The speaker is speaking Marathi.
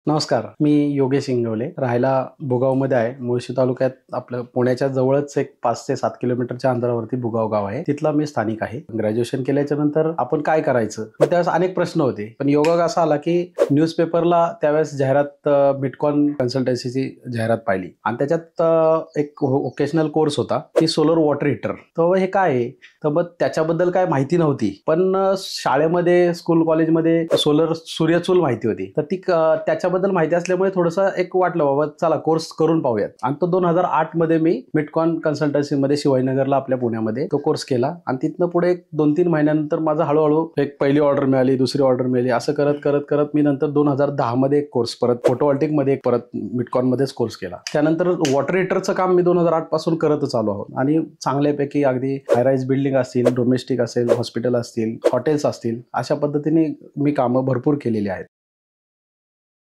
नमस्कार, मी योगेश इंगवले. राहायला भुगावमध्ये आहे. मुळशी तालुक्यात आपलं पुण्याच्या जवळच एक 5 ते 7 किलोमीटरच्या अंतरावरती भुगाव गाव आहे. तिथला मी स्थानिक आहे. ग्रॅज्युएशन केल्याच्या नंतर आपण काय करायचं? मग त्यावेळेस अनेक प्रश्न होते. पण योगायोग असा आला, की न्यूजपेपरला त्यावेळेस जाहिरात बिटकॉइन कन्सल्टन्सीची जाहिरात पाहिली आणि त्याच्यात एक व्होकेशनल कोर्स होता, की सोलर वॉटर हीटर. तर हे काय आहे? तर मग त्याच्याबद्दल काय माहिती नव्हती. पण शाळेमध्ये, स्कूल कॉलेजमध्ये सोलर सूर्यचूल माहिती होती. तर ती त्याच्याबद्दल माहिती असल्यामुळे थोडंसं एक वाटलं बाबा चला कोर्स करून पाहूयात. आणि तो 2008 मध्ये मी बिटकॉइन कन्सल्टन्सीमध्ये शिवाजीनगरला आपल्या पुण्यामध्ये तो कोर्स केला आणि तिथनं पुढे 2-3 महिन्यानंतर माझा हळूहळू एक पहिली ऑर्डर मिळाली, दुसरी ऑर्डर मिळाली, असं करत करत करत मी नंतर 2010 मध्ये एक कोर्स परत फोटोव्होल्टिक मध्ये एक परत बिटकॉइन मध्येच कोर्स केला. त्यानंतर वॉटर हीटरचं काम मी 2008 पासून करतच आलो आहोत आणि चांगल्यापैकी अगदी हायराईज बिल्डिंग असतील, डोमेस्टिक असेल, हॉस्पिटल असतील, हॉटेल्स असतील, अशा पद्धतीने मी कामं भरपूर केलेली आहेत.